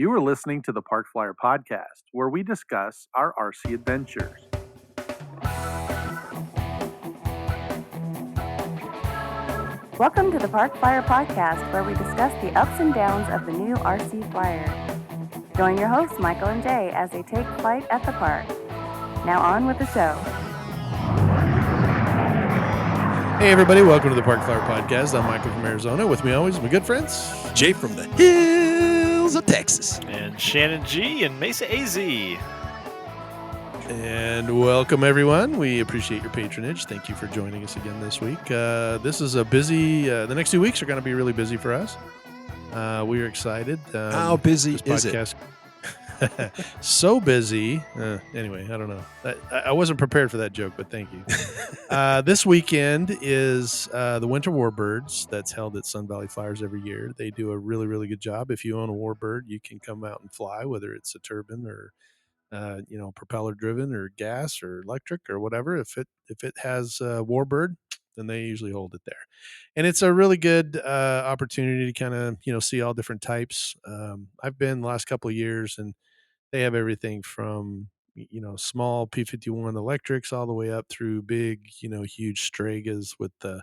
You are listening to the Park Flyer Podcast, where we discuss our RC adventures. Welcome to the Park Flyer Podcast, where we discuss the ups and downs of the new RC Flyer. Join your hosts, Michael and Jay, as they take flight at the park. Now on with the show. Hey everybody, welcome to the Park Flyer Podcast. I'm Michael from Arizona. With me always, my good friends. Jay from the hills of Texas. And Shannon G. and Mesa AZ. And welcome everyone. We appreciate your patronage. Thank you for joining us again this week. This is a busy, the next 2 weeks are going to be really busy for us. We are excited. How busy is it? So busy. Anyway, I don't know. I wasn't prepared for that joke, but thank you. This weekend is the Winter Warbirds that's held at Sun Valley Flyers every year. They do a really, really good job. If you own a Warbird, you can come out and fly, whether it's a turbine or propeller driven or gas or electric or whatever. If it has a Warbird, then they usually hold it there. And it's a really good opportunity to kind of, see all different types. I've been the last couple of years, and they have everything from, small P51 electrics all the way up through big, huge Stragas with the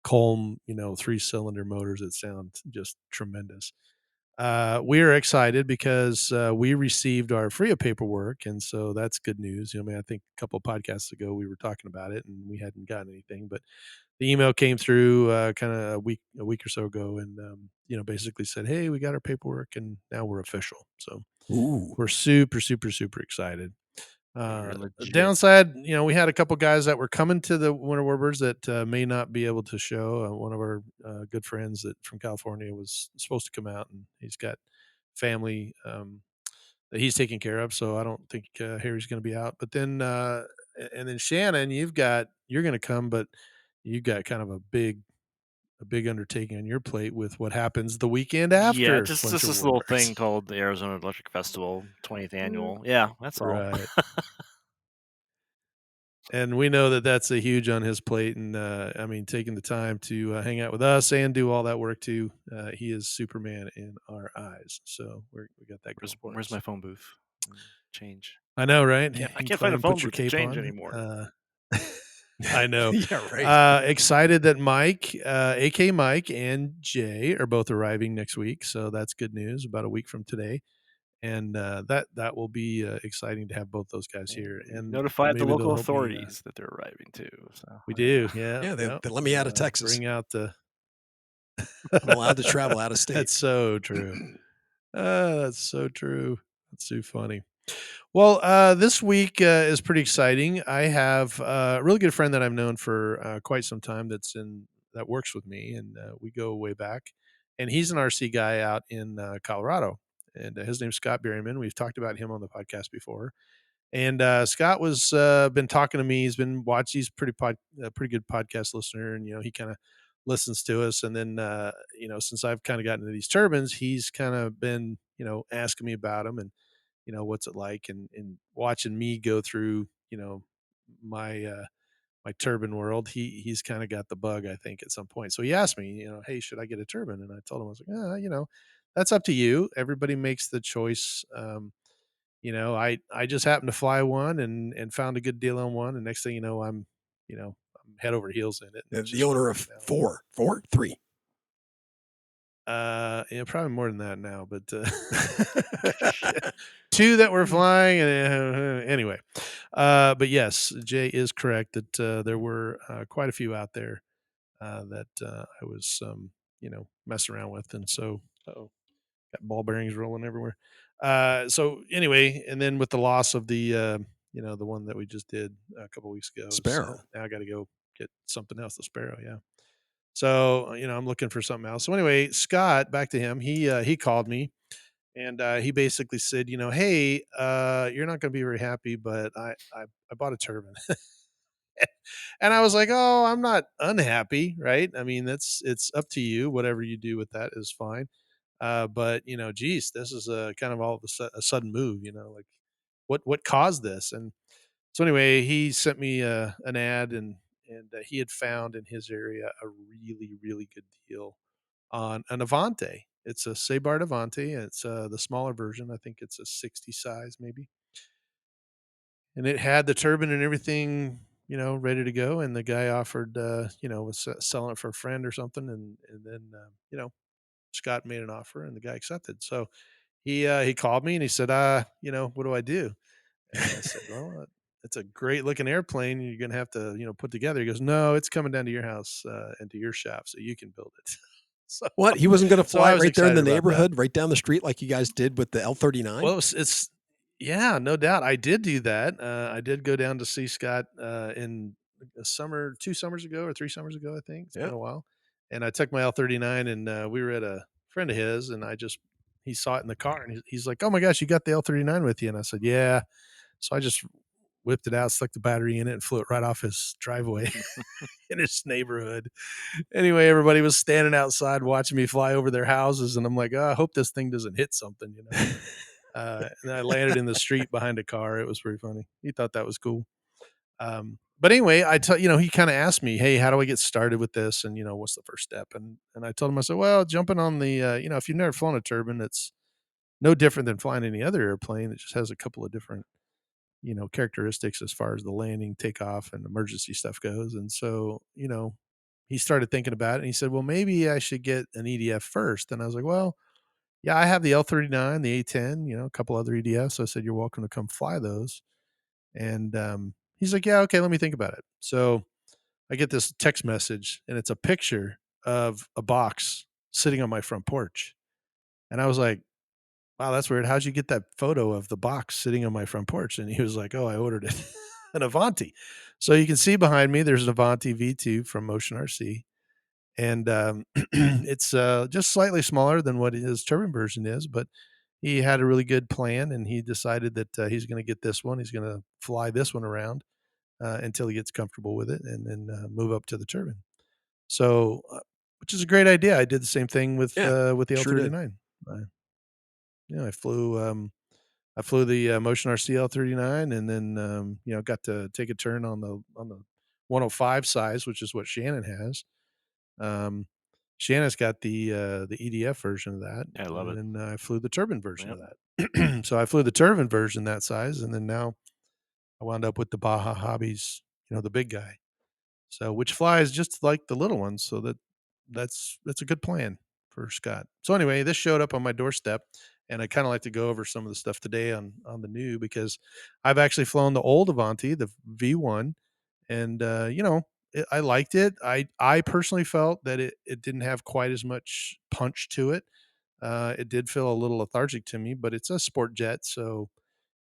Colm, 3-cylinder motors that sound just tremendous. We are excited because we received our FRIA paperwork, and so that's good news. I think a couple of podcasts ago we were talking about it, and we hadn't gotten anything, but the email came through kind of a week or so ago, and basically said, "Hey, we got our paperwork, and now we're official." So we're super, super, super excited. The downside, we had a couple guys that were coming to the Winter Warbirds that may not be able to show. One of our good friends from California was supposed to come out, and he's got family that he's taking care of, so I don't think Harry's going to be out. But then, and then Shannon, you're going to come, but you've got kind of a big undertaking on your plate with what happens the weekend after. Yeah, just this little thing called the Arizona Electric Festival 20th annual. Yeah, that's all. Right. And we know that that's a huge on his plate. And taking the time to hang out with us and do all that work too. He is Superman in our eyes. So we got that. Where's my phone booth? Change. I know, right? I can't find a phone booth to change anymore. I know. Yeah, right. Excited that Mike, AK Mike, and Jay are both arriving next week. So that's good news. About a week from today. And that will be exciting to have both those guys here. And notify the local authorities that they're arriving too. So we do, yeah. Yeah, they let me out of Texas. Bring out the. I'm allowed to travel out of state. That's so true. That's so true. That's so funny. Well, this week is pretty exciting. I have a really good friend that I've known for quite some time that works with me, and we go way back. And he's an RC guy out in Colorado. And his name's Scott Berryman. We've talked about him on the podcast before. And Scott was been talking to me. He's been watching. He's pretty good podcast listener, and he kind of listens to us. And then since I've kind of gotten into these turbines, he's kind of been asking me about them and what's it like, and watching me go through my my turbine world. He's kind of got the bug, I think, at some point. So he asked me, hey, should I get a turbine? And I told him, I was like, that's up to you. Everybody makes the choice. I just happened to fly one and found a good deal on one. And next thing you know, I'm head over heels in it. The owner of three. Probably more than that now, but two that were flying. And anyway, but yes, Jay is correct that there were quite a few out there that I was, messing around with. And so, got ball bearings rolling everywhere. So anyway, and then with the loss of the, the one that we just did a couple weeks ago, Sparrow. So now I got to go get something else. The Sparrow. Yeah. So, I'm looking for something else. So anyway, Scott, back to him, he called me and he basically said, hey, you're not going to be very happy, but I bought a turbine. And I was like, oh, I'm not unhappy. Right. I mean, it's up to you. Whatever you do with that is fine. But geez, this is a kind of all of a sudden move, like what caused this? And so anyway, he sent me an ad, and he had found in his area a really, really good deal on an Avanti. It's a Sabart Avanti. It's the smaller version. I think it's a 60 size maybe. And it had the turbine and everything, ready to go. And the guy offered, was selling it for a friend or something. And then, Scott made an offer and the guy accepted. So he called me and he said, what do I do? And I said, well, it's a great looking airplane. You're going to have to, put together. He goes, no, it's coming down to your house and to your shop so you can build it. so, What? He wasn't going to so fly I it was right there in excited the about that. neighborhood, right down the street, like you guys did with the L-39? Well, yeah, no doubt. I did do that. I did go down to see Scott in a summer, 2 summers ago or 3 summers ago, I think. It's Yeah. been a while. And I took my L-39 and we were at a friend of his and he saw it in the car and he's like, oh my gosh, you got the L-39 with you? And I said, yeah. So I just whipped it out, stuck the battery in it and flew it right off his driveway in his neighborhood. Anyway, everybody was standing outside watching me fly over their houses. And I'm like, oh, I hope this thing doesn't hit something, and then I landed in the street behind a car. It was pretty funny. He thought that was cool. But anyway, he kind of asked me, hey, how do I get started with this? And, what's the first step? And I told him, I said, well, jumping on the, if you've never flown a turbine, it's no different than flying any other airplane. It just has a couple of different, characteristics as far as the landing, takeoff, and emergency stuff goes. And so, he started thinking about it and he said, well, maybe I should get an EDF first. And I was like, well, yeah, I have the L-39, the A-10, a couple other EDFs. So I said, you're welcome to come fly those. And he's like, yeah, okay, let me think about it. So I get this text message and it's a picture of a box sitting on my front porch. And I was like, wow, that's weird. How'd you get that photo of the box sitting on my front porch? And he was like, oh, I ordered it, an Avanti. So you can see behind me, there's an Avanti V2 from Motion RC. And it's just slightly smaller than what his turbine version is, but he had a really good plan and he decided that he's going to get this one. He's going to fly this one around until he gets comfortable with it and then move up to the turbine. So, which is a great idea. I did the same thing with Yeah, the sure did. L-39. I flew the Motion RC L-39 and then got to take a turn on the 105 size, which is what Shannon has. Shannon's got the EDF version of that. I love it. And I flew the turbine version Yep. of that. So I flew the turbine version that size, and then now I wound up with the Baja Hobbies, the big guy. So which flies just like the little ones. So that's a good plan for Scott. So anyway, this showed up on my doorstep, and I kind of like to go over some of the stuff today on the new because I've actually flown the old Avanti, the V1, and I liked it. I personally felt that it didn't have quite as much punch to it. It did feel a little lethargic to me, but it's a sport jet, so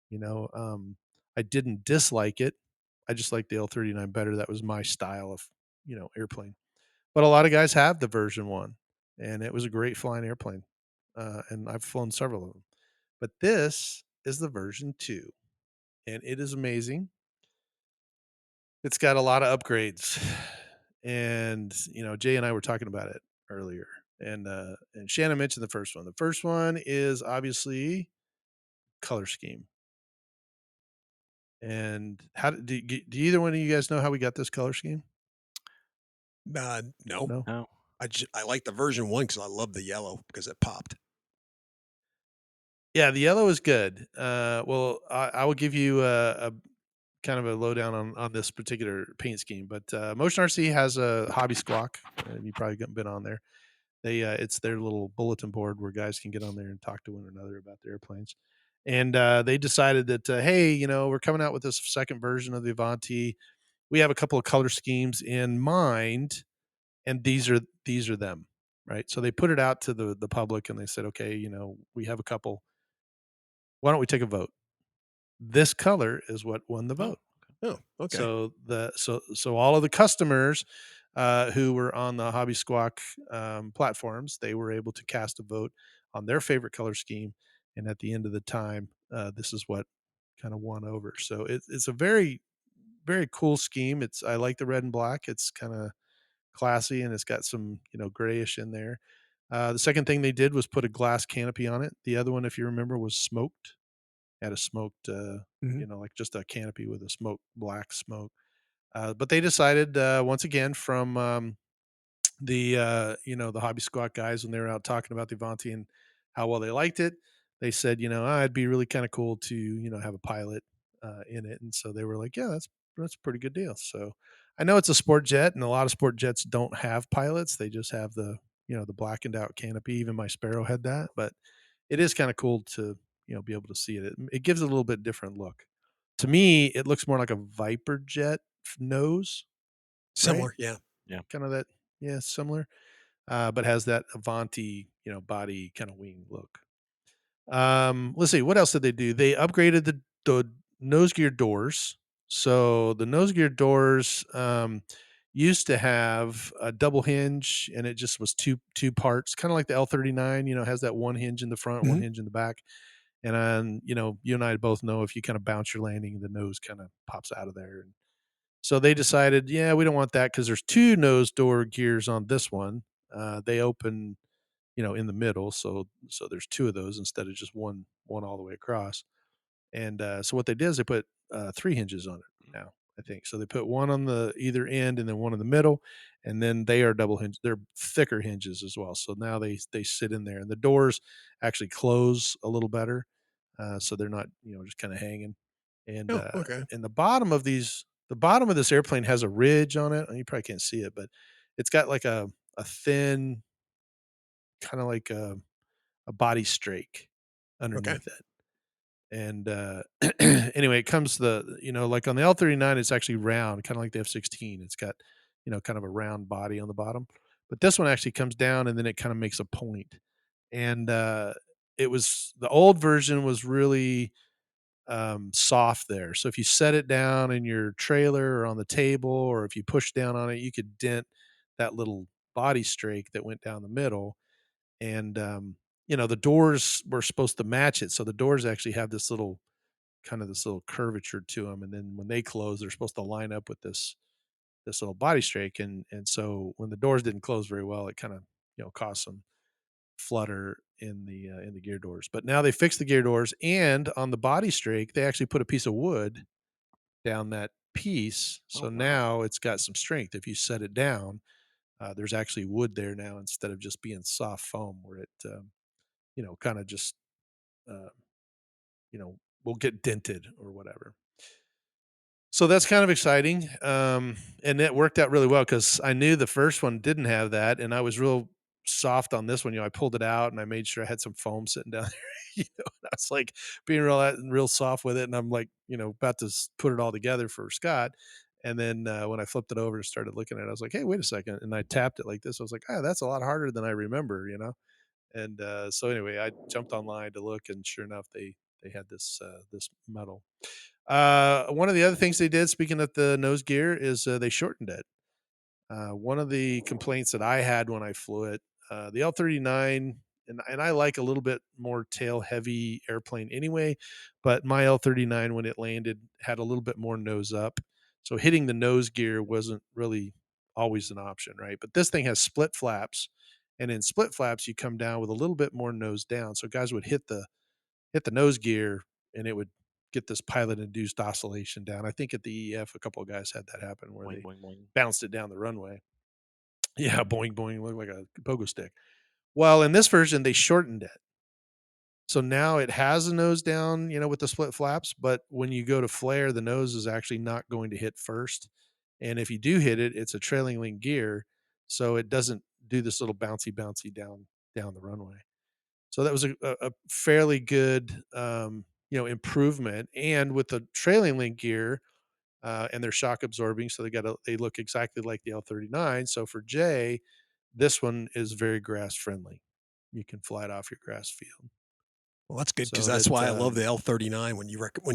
you know, um, I didn't dislike it. I just like the L-39 better. That was my style of airplane. But a lot of guys have the version one, and it was a great flying airplane. And I've flown several of them. But this is the version two, and it is amazing. It's got a lot of upgrades. And, Jay and I were talking about it earlier. And Shannon mentioned the first one. The first one is obviously color scheme. And how do either one of you guys know how we got this color scheme? No. No. No. I like the version 1 because I love the yellow because it popped. Yeah, the yellow is good. Well, I will give you a kind of a lowdown on this particular paint scheme. But Motion RC has a hobby squawk, and you probably been on there. It's their little bulletin board where guys can get on there and talk to one another about their airplanes. And they decided that hey, we're coming out with this second version of the Avanti. We have a couple of color schemes in mind, and these are them, right? So they put it out to the public, and they said, okay, we have a couple. Why don't we take a vote? This color is what won the vote. Oh, okay. So all of the customers who were on the Hobby Squawk platforms, they were able to cast a vote on their favorite color scheme, and at the end of the time, this is what kind of won over. So it's a very very cool scheme. I like the red and black. It's kind of classy and it's got some grayish in there. The second thing they did was put a glass canopy on it. The other one, if you remember, was smoked. Had a smoked, Mhm. like just a canopy with a black smoke. But they decided once again from the hobby squat guys when they were out talking about the Avanti and how well they liked it. They said, it'd be really kind of cool to, have a pilot in it. And so they were like, yeah, that's a pretty good deal. So I know it's a sport jet, and a lot of sport jets don't have pilots. They just have the blackened out canopy. Even my Sparrow had that, but it is kind of cool to, be able to see it. It gives it a little bit different look. To me, it looks more like a Viper jet nose, right? Similar, yeah. Yeah. Kind of that, yeah, similar, but has that Avanti, body kind of wing look. Let's see, what else did they do? They upgraded the nose gear doors. So the nose gear doors used to have a double hinge, and it just was two parts, kind of like the L39. Has that one hinge in the front, one Mhm. hinge in the back. And you and I both know if you kind of bounce your landing, the nose kind of pops out of there. And so they decided, yeah, we don't want that because there's two nose door gears on this one. They open, in the middle, so there's two of those instead of just one all the way across. And so what they did is they put three hinges on it now. I think so. They put one on the either end and then one in the middle, and then they are double hinge. They're thicker hinges as well. So now they sit in there, and the doors actually close a little better, so they're not just kind of hanging. And Oh, okay. and the bottom of this airplane has a ridge on it. You probably can't see it, but it's got like a thin kind of like a body strake Okay. underneath it. And anyway, it comes like on the L39, it's actually round, kind of like the F-16. It's got, kind of a round body on the bottom. But this one actually comes down and then it kind of makes a point. And the old version was really soft there. So if you set it down in your trailer or on the table, or if you push down on it, you could dent that little body strake that went down the middle. And the doors were supposed to match it, so the doors actually have this little curvature to them, and then when they close, they're supposed to line up with this little body strake. And so when the doors didn't close very well, it kind of caused some flutter in the gear doors. But now they fixed the gear doors, and on the body strake they actually put a piece of wood down that piece, so Oh wow. now it's got some strength. If you set it down, there's actually wood there now instead of just being soft foam where it kind of just, uh, will get dented or whatever. So that's kind of exciting. And it worked out really well because I knew the first one didn't have that. And I was real soft on this one. I pulled it out and I made sure I had some foam sitting down there. And I was like being real soft with it. And I'm like, about to put it all together for Scott. And then when I flipped it over and started looking at it, I was like, hey, wait a second. And I tapped it like this. I was like, that's a lot harder than I remember. And so anyway, I jumped online to look, and sure enough, they had this metal. One of the other things they did, speaking of the nose gear, is they shortened it. One of the complaints that I had when I flew it, the L39, and I like a little bit more tail heavy airplane anyway, but my L39 when it landed had a little bit more nose up, so hitting the nose gear wasn't really always an option, right? But this thing has split flaps, and in split flaps you come down with a little bit more nose down, so guys would hit the nose gear and it would get this pilot induced oscillation down. I think at the EF, a couple of guys had that happen where Boing they boing boing. bounced it down the runway. Yeah, boing, boing, looked like a pogo stick. Well, in this version, they shortened it. So now it has a nose down, with the split flaps, but when you go to flare, the nose is actually not going to hit first. And if you do hit it, it's a trailing link gear. So it doesn't do this little bouncy down the runway. So that was a fairly good, improvement. And with the trailing link gear, and they're shock absorbing, so they look exactly like the L39. So for Jay, this one is very grass friendly. You can fly it off your grass field. Well, that's good because So that's that why I love the L39 when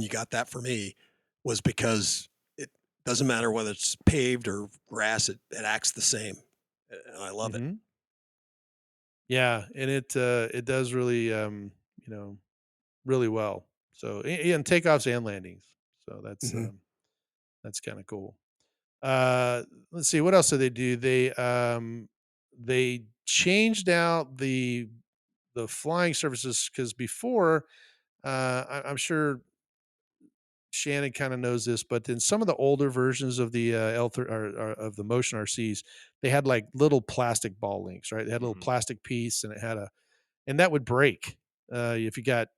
you got that for me was because it doesn't matter whether it's paved or grass, it acts the same, and I love it. Mhm. Yeah, and it does really really well. So and takeoffs and landings. So Mhm. that's kind of cool. Uh, let's see, what else did they do? They changed out the flying surfaces because before, I'm sure Shannon kind of knows this, but in some of the older versions of the or of the Motion RCs, they had like little plastic ball links, right? They had a little Mhm. plastic piece, and it had a and that would break if you got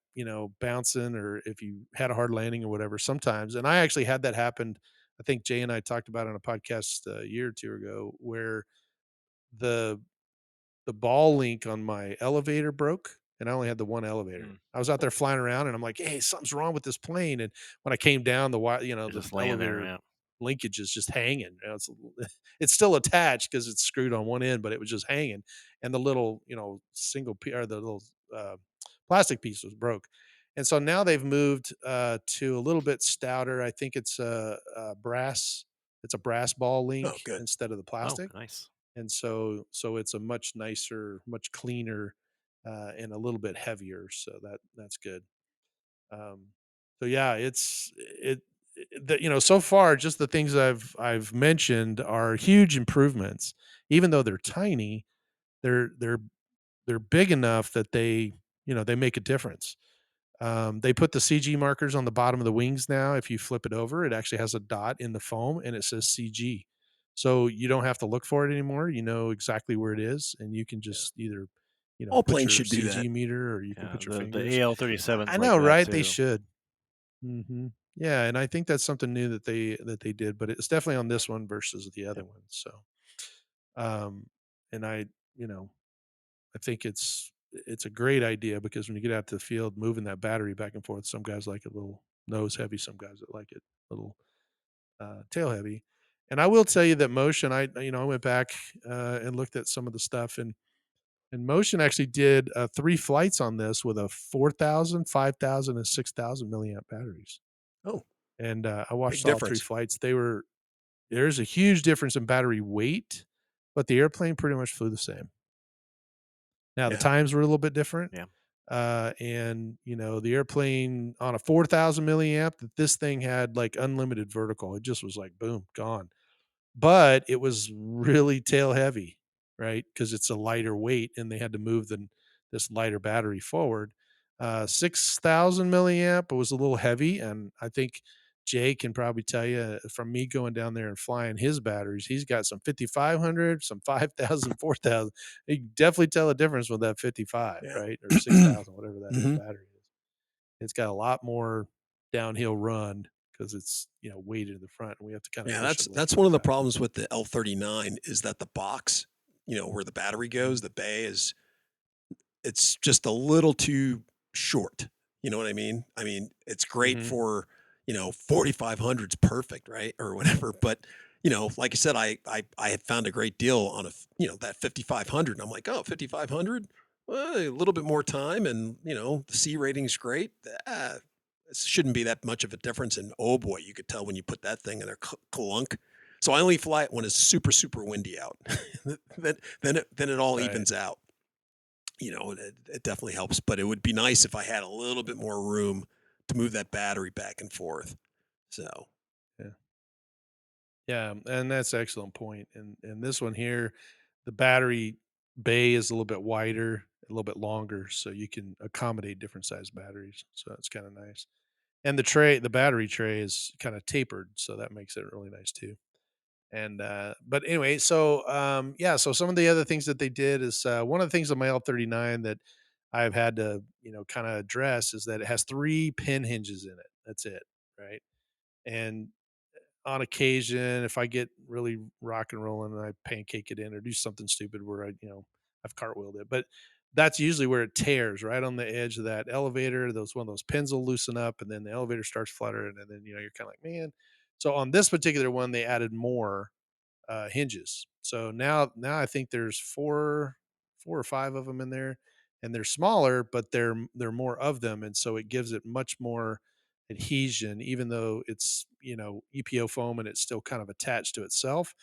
bouncing or if you had a hard landing or whatever. Sometimes, and I actually had that happen. I think Jay and I talked about it on a podcast a year or two ago, where the the ball link on my elevator broke, and I only had the one elevator. Mm. I was out there flying around, and I'm like, "Hey, something's wrong with this plane." And when I came down, You're the just laying there, elevator yeah. linkage is just hanging. It's still attached because it's screwed on one end, but it was just hanging, and the little, single or the little uh, plastic piece was broke. And so now they've moved to a little bit stouter. I think it's a brass. It's a brass ball Oh, link good. instead of the Oh, plastic, nice. and so it's a much nicer, much cleaner, and a little bit heavier. So that's good. Um, so yeah, so far just the things I've mentioned are huge improvements. Even though they're tiny, they're they're they're big enough that they make a difference. They put the CG markers on the bottom of the wings now. If you flip it over, it actually has a dot in the foam and it says CG. So you don't have to look for it anymore. You know exactly where it is, and you can Yeah. just either, All put planes your should do that. CG meter or you can Yeah, put your the fingers. I AL-37's like know, that right? They too. should. Yeah, and I think that's something new that they did, but it's definitely on this one versus the other Yep. one. So, um, and you know, I think it's a great idea because when you get out to the field, moving that battery back and forth, some guys like it a little nose heavy, some guys that like it a little tail heavy. And I will tell you that Motion, I went back and looked at some of the stuff, and Motion actually did 3 flights on this with a 4,000, 5,000, and 6,000 milliamp batteries. Oh, And I big watched all 3 difference. flights. There's a huge difference in battery weight, but the airplane pretty much flew the same. Now the Yeah. times were a little bit different. Yeah. And the airplane on a 4,000 milliamp, that this thing had like unlimited vertical. It just was like boom, gone. But it was really tail heavy, right? Because it's a lighter weight, and they had to move this lighter battery forward. 6,000 milliamp was a little heavy, and I think Jay can probably tell you from me going down there and flying his batteries. He's got some 5,500, some 5,000, 4,000. You can definitely tell a difference with that 55, Yeah. right? Or 6,000, whatever that Hmm. battery is. It's got a lot more downhill run because it's weighted in the front, and we have to kind of Yeah, push it a little that's bit one of the faster. problems with the L39 is that the box, where the battery goes, Mhm. the bay it's just a little too short. You know what I mean? I mean, it's great Mhm. for, 4,500's perfect, right? Or whatever. But, like I said, I had found a great deal on that 5,500. And I'm like, oh, 5,500, well, a little bit more time. And, the C rating's great. It shouldn't be that much of a difference. And oh boy, you could tell when you put that thing in there, clunk. So I only fly it when it's super, super windy out. then it all Right. evens out. It definitely helps, but it would be nice if I had a little bit more room to move that battery back and forth. So, Yeah. Yeah, and that's an excellent point. And this one here, the battery bay is a little bit wider, a little bit longer, so you can accommodate different size batteries. So that's kind of nice. And the battery tray is kind of tapered, so that makes it really nice too. And but anyway, so some of the other things that they did is one of the things on my L39 that I've had to, kind of address is that it has 3 pin hinges in it. That's it, right? And on occasion, if I get really rock and rolling and I pancake it in or do something stupid where I've cartwheeled it, but that's usually where it tears right on the edge of that elevator. One of those pins will loosen up, and then the elevator starts fluttering, and then you're kind of like, man. So on this particular one, they added more hinges. So now I think there's four or five of them in there, and they're smaller, but they're more of them, and so it gives it much more adhesion, even though it's EPO foam and it's still kind of attached to itself.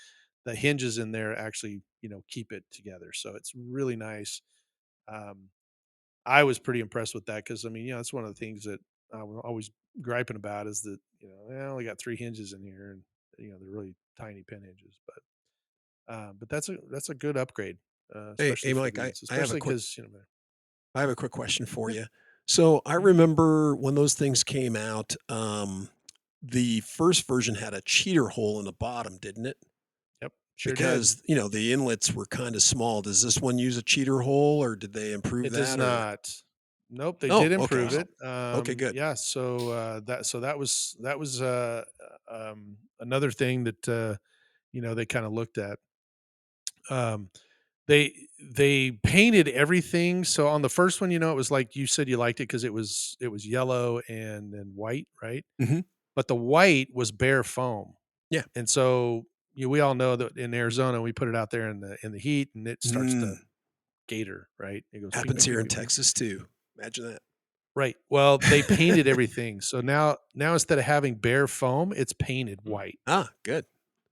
The hinges in there actually keep it together, so it's really nice. Um, I was pretty impressed with that because I mean it's one of the things that I was always griping about is that I only got 3 hinges in here, and they're really tiny pin hinges, but that's a good upgrade, hey, especially for Mike, I, these, I have a especially quick, because I have a quick question for yeah, you. So I mhm, remember when those things came out. the first version had a cheater hole in the bottom, didn't it? Yep, sure did. Because, the inlets were kinda small. Does this one use a cheater hole, or did they improve It does that, or not. Nope, they Oh, did okay. improve it. Okay, good. Yeah, that was another thing that they kind of looked at. Um, they painted everything. So on the first one, it was like you said you liked it because it was yellow and then white, right? Mhm. But the white was bare foam, Yeah. and so we all know that in Arizona we put it out there in the heat and it starts to Mm. gator, right? It goes pew Happens pew pew here in pew pew. Texas too. Imagine Right. Well, they painted that. everything. So now instead of having bare foam, it's painted Mm. white. Good.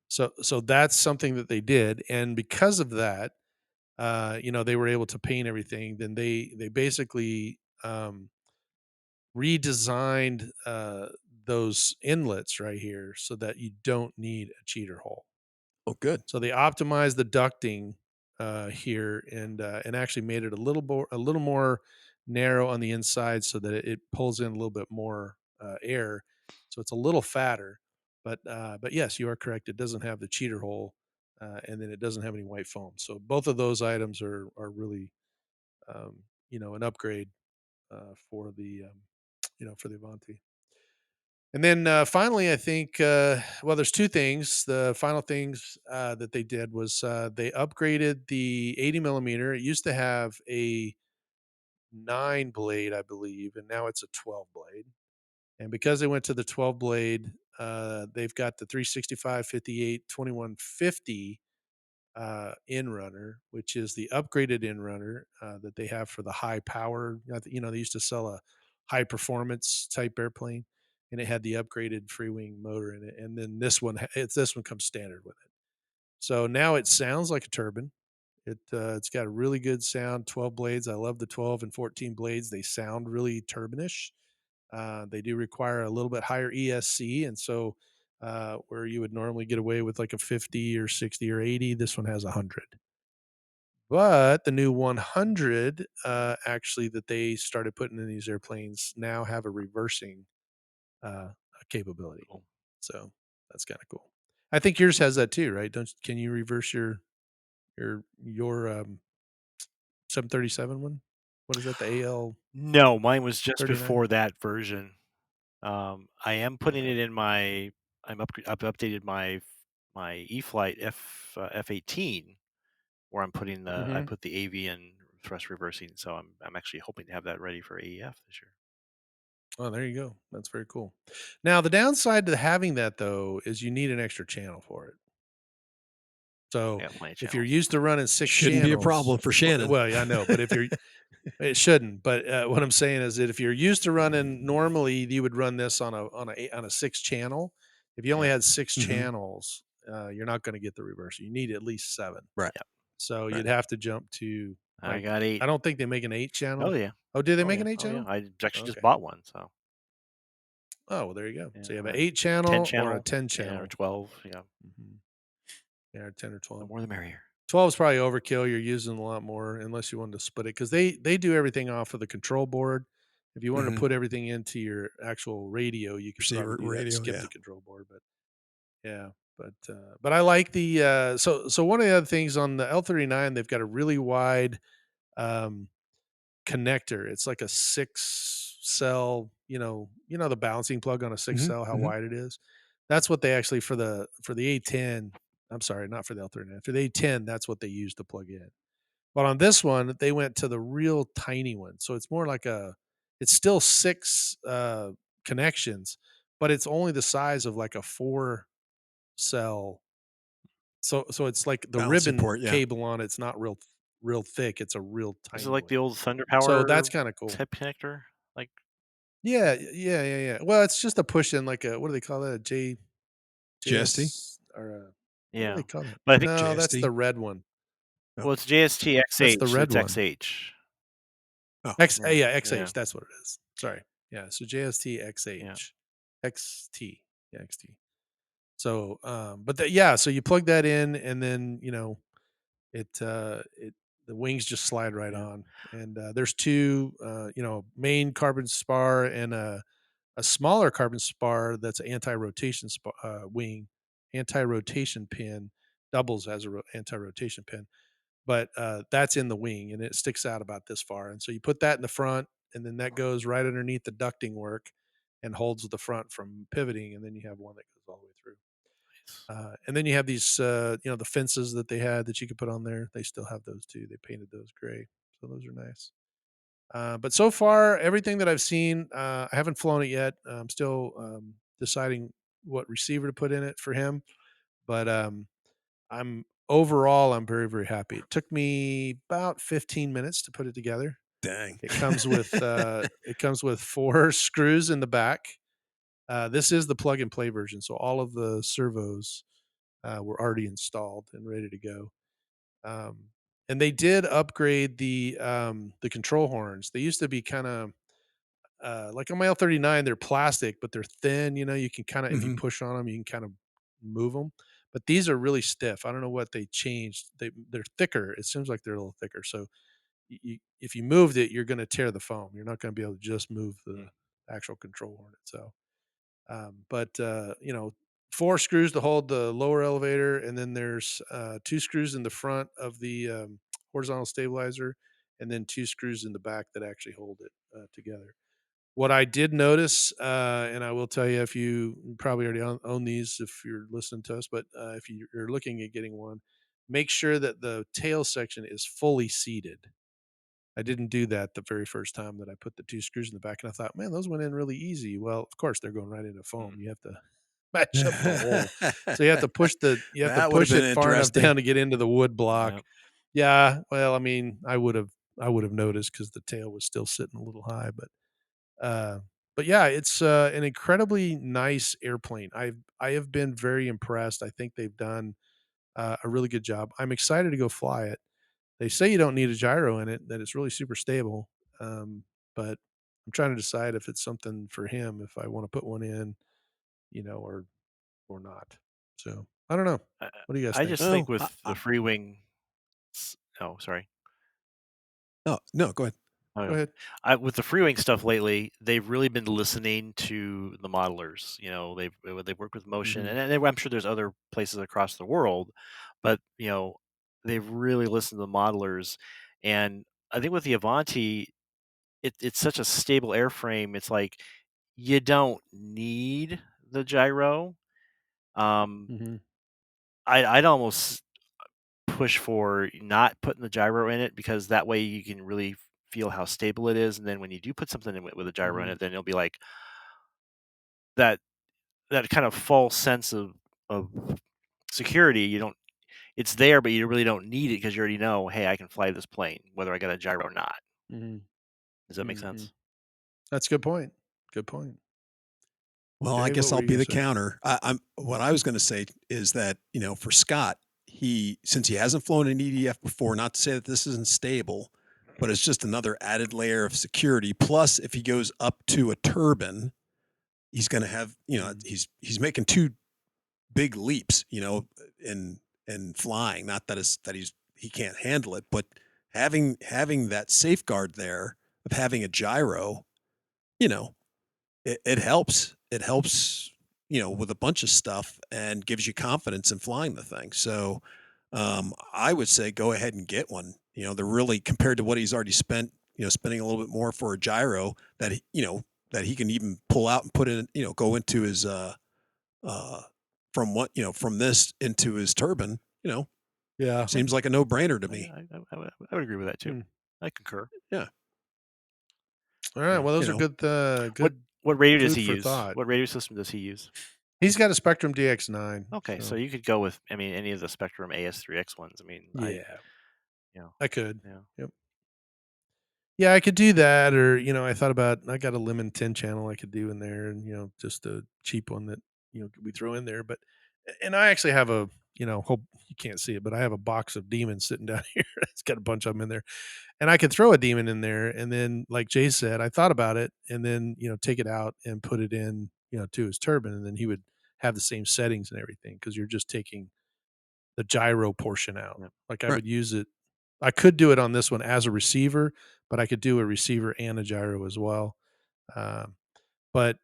So that's something that they did, and because of that, they were able to paint everything. Then they basically redesigned those inlets right here so that you don't need a cheater hole. Oh, good. So they optimized the ducting here and actually made it a little more narrow on the inside so that it pulls in a little bit more air. So it's a little fatter, but yes, you are correct. It doesn't have the cheater hole, and then it doesn't have any white foam. So both of those items are really an upgrade for the Avanti. And then finally, I think, there's two things. The final things that they did was they upgraded the 80 millimeter. It used to have a 9 blade, I believe, and now it's a 12 blade. And because they went to the 12 blade, they've got the 365, 58, 2150 in runner, which is the upgraded in runner that they have for the high power. They used to sell a high performance type airplane, and it had the upgraded Freewing motor in it. And then this one comes standard with it. So now it sounds like a turbine. It's got a really good sound. 12 blades. I love the 12 and 14 blades. They sound really turbinish. They do require a little bit higher ESC, and so where you would normally get away with like a 50 or 60 or 80, this one has 100. But the new 100, actually, that they started putting in these airplanes now have a reversing capability. Cool. So that's kind of cool. I think yours has that too, right? Don't Can you reverse your 737 one? What is that? The AL No, mine was just 39? before that version. I am putting Okay. it in my. I've updated my E-flite F18 where I Hmm. put the AV in thrust reversing. So I'm actually hoping to have that ready for AEF this year. Oh, there you go. That's very cool. Now, the downside to having that though is you need an extra channel for it. I So got plenty of if you're channels. used to running six Shouldn't be a channels, problem for Shannon. well, yeah, I know, but if you're, it shouldn't. But what I'm saying is that if you're used to running normally, you would run this on a 6 channel. If you only Yeah, had six Mhm. channels, you're not going to get the reverse. You need at least seven. Right, yeah. So right. you'd have to jump to I like, got I 8. don't think they make an Oh 8 channel. yeah. Oh, do they Oh make yeah. an eight Oh yeah. channel? I actually just Okay. bought one. So Oh, well, there you go. yeah, So you have an or 8 channel or a 10 channel. ten Yeah, or channel. 12. Yeah, Mhm. Yeah, or 10 or the 12. more the merrier. 12 is probably overkill. You're using a lot more unless you wanted to split it because they do everything off of the control board. If you wanted to Mhm. put everything into your actual radio, you could probably Receiver do that and radio, skip yeah. the control board. But yeah, but I like the so one of the other things on the L39, they've got a really wide um, connector. It's like a 6 cell. The balancing plug on a six Mhm, cell. How mhm. wide it is. That's what they actually for the A10. I'm sorry, not for the L39. For the A10, that's what they use to plug in. But on this one, they went to the real tiny one. So it's more like it's still six connections, but it's only the size of like a 4 cell. So it's like the Balancing ribbon port, yeah. cable on it's not real thick. It's a real Is it tiny like one. the old Thunder So that's Power kind of cool. type connector? Like Yeah. Well, it's just a push in like what do they call that? A JST? JS or what do they yeah, call that? but I think No, that's the JST? red one. Oh, well, it's JST That's the XH. red That's one. XH. alright. Yeah, Yeah, XH, that's what it is. Sorry. Yeah, so JST yeah, XH. XT. Yeah, XT. So, so you plug that in and then, it the wings just slide right yeah. on. And there's two, main carbon spar and a a smaller carbon spar that's an anti-rotation wing, anti-rotation pin doubles as a anti-rotation pin, but that's in the wing and it sticks out about this far. And so you put that in the front, and then that goes right underneath the ducting work and holds the front from pivoting. And then you have one that goes all the way through. And then you have these, the fences that they had that you could put on there. They still have those too. They painted those gray, so those are nice. But so far, everything that I've seen, I haven't flown it yet. I'm still deciding what receiver to put in it for him. But I'm very, very happy. It took me about 15 minutes to put it together. Dang. It comes with 4 screws in the back. This is the plug and play version, so all of the servos were already installed and ready to go. Um, and they did upgrade the control horns. They used to be kind of like on my L39, they're plastic, but they're thin. You can kind of, if you Mhm. push on them, you can kind of move them. But these are really stiff. I don't know what they changed. They're thicker. It seems like they're a little thicker. So if you moved it, you're going to tear the foam. You're not going to be able to just move the actual control horn itself. But 4 screws to hold the lower elevator, and then there's 2 screws in the front of the horizontal stabilizer, and then 2 screws in the back that actually hold it together. What I did notice, and I will tell you, if you probably already own these if you're listening to us, but if you're looking at getting one, make sure that the tail section is fully seated. I didn't do that the very first time that I put the 2 screws in the back, and I thought, "Man, those went in really easy." Well, of course, they're going right into foam. You have to match up the hole. So you have to That would have push been it far enough down interesting. to get into the wood block. Yep. Yeah, well, I mean, I would have noticed because the tail was still sitting a little high, uh, but yeah, it's an incredibly nice airplane. I have been very impressed. I think they've done a really good job. I'm excited to go fly it. They say you don't need a gyro in it, that it's really super stable. Um, but I'm trying to decide if it's something for him, if I want to put one in, or not. So I don't know. I What do you guys I think? just think Well, with the Freewing. Oh, sorry. no, go ahead. Go Okay. ahead. With the Freewing stuff lately, they've really been listening to the modelers. They've worked with Motion, Hmm. and I'm sure there's other places across the world, but they've really listened to the modelers. And I think with the Avanti, it's such a stable airframe. It's like you don't need the gyro. Um, Hmm. I'd almost push for not putting the gyro in it because that way you can really feel how stable it is, and then when you do put something in with a gyro in Hmm. it, then it'll be like that that kind of false sense of security. You don't It's there, but you really don't need it because you already know, hey, I can fly this plane whether I got a gyro or not. Hmm. Does that make Hmm. sense? That's a good point. Good point. Well, I Jay, what guess were I'll you be going the to say? counter. I'm what I was going to say is that, for Scott, since he hasn't flown an EDF before, not to say that this isn't stable, but it's just another added layer of security. Plus, if he goes up to a turbine, he's going to have, Mhm. he's making 2 big leaps, in flying. Not that he can't handle it, but having that safeguard there of having a gyro, you know, it helps. It helps, with a bunch of stuff and gives you confidence in flying the thing. So, I would say go ahead and get one. They're really compared to what he's already spent. Spending a little bit more for a gyro that he can even pull out and put in. Go into his uh, from this into his turbine. Yeah. Yeah, Seems like a no brainer to me. I would agree with that too. Hmm. I concur. Yeah. All right. So Well, those are good. What Good what radio does food he for use? thought. What radio system does he use? He's got a Spectrum DX9. Okay, so So you could go with, any of the Spectrum AS3X ones. yeah, You know, I could. yeah. Yep. Yeah, I could do that, or I got a lemon 10 channel I could do in there, and just a cheap one that we throw in there. But and I actually have hope you can't see it, but I have a box of demons sitting down here. It's got a bunch of them in there, and I could throw a demon in there, and then like Jay said, I thought about it, and then take it out and put it in to his turbine, and then he would have the same settings and everything because you're just taking the gyro portion out. Yep. Like I Right. would use it. I could do it on this one as a receiver, but I could do a receiver and a gyro as well. Um, but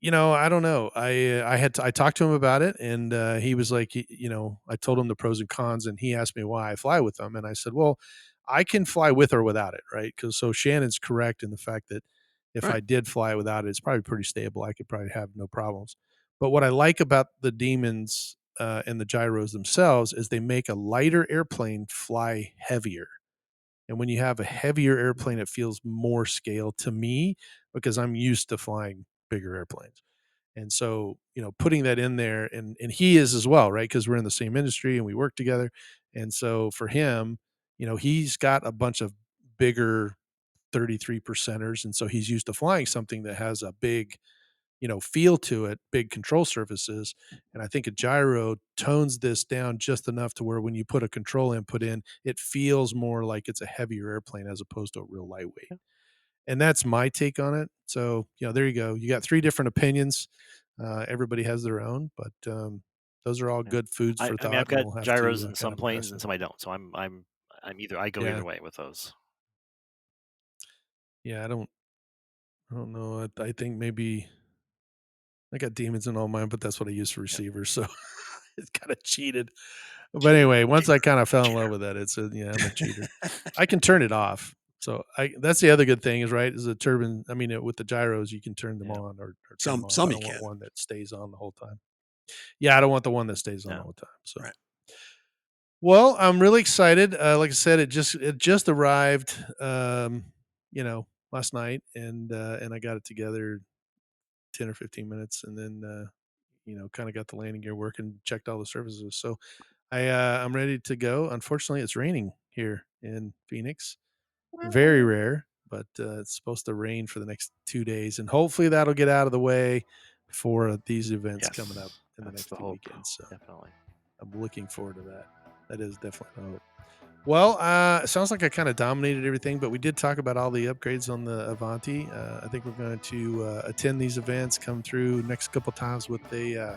I don't know. I talked to him about it, and he was like, I told him the pros and cons, and he asked me why I fly with them, and I said, well, I can fly with or without it, right? Because so Shannon's correct in the fact that if Right. I did fly without it, it's probably pretty stable. I could probably have no problems. But what I like about the Demons and the gyros themselves is they make a lighter airplane fly heavier. And when you have a heavier airplane, it feels more scale to me because I'm used to flying bigger airplanes. And so, putting that in there, and he is as well, right? Because we're in the same industry and we work together. And so for him, he's got a bunch of bigger 33 percenters. And so he's used to flying something that has a big, feel to it, big control surfaces. And I think a gyro tones this down just enough to where when you put a control input in, it feels more like it's a heavier airplane as opposed to a real lightweight. Yeah. And that's my take on it. So, there you go. You got 3 different opinions. Everybody has their own, but those are all Yeah. good foods for I mean, thought, I've and got we'll have gyros to in kind some of address planes and them. some I don't. So I go Yeah, either way with those. yeah. I don't know. I think maybe I got demons in all mine, but that's what I use for Yeah. receivers. So it's kind of cheated. But Cheater. anyway, once I Cheater. kind of fell in love Cheater. with that, I'm a cheater. I can turn it off. So that's the other good thing is right is the turbine. I mean, with the gyros, you can turn them Yeah. on or turn them Some off. I some you don't want can. one that stays on the whole time. Yeah, I don't want the one that stays on No. all the time. So, Right. well, I'm really excited. Like I said, it just arrived, last night, and I got it together 10 or 15 minutes, and then kind of got the landing gear working, checked all the surfaces. So I'm ready to go. Unfortunately, it's raining here in Phoenix. Very rare, but it's supposed to rain for the next 2 days, and hopefully that'll get out of the way for these events coming up Yes. in the That's next the 2 hope. weekends. So Definitely. I'm looking forward to that. That is definitely the hope. Well, it sounds like I kind of dominated everything, but we did talk about all the upgrades on the Avanti. I think we're going to attend these events, come through next couple times with the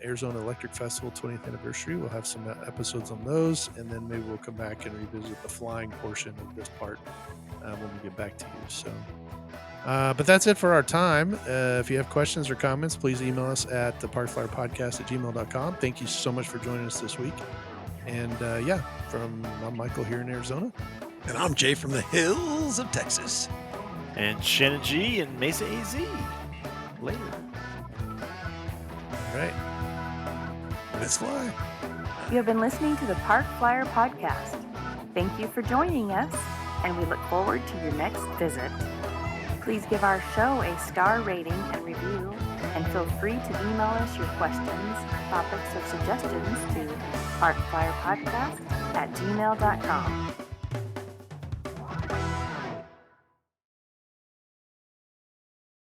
Arizona Electric Festival 20th anniversary. We'll have some episodes on those, and then maybe we'll come back and revisit the flying portion of this part when we get back to you. So, but that's it for our time. If you have questions or comments, please email us at the parkflyerpodcast@gmail.com. Thank you so much for joining us this week. And I'm Michael here in Arizona. And I'm Jay from the hills of Texas. And Shannon G and Mesa AZ. Later. All right. Let's fly. You have been listening to the Park Flyer Podcast. Thank you for joining us, and we look forward to your next visit. Please give our show a star rating and review, and feel free to email us your questions, topics, or suggestions to parkflyerpodcast@gmail.com.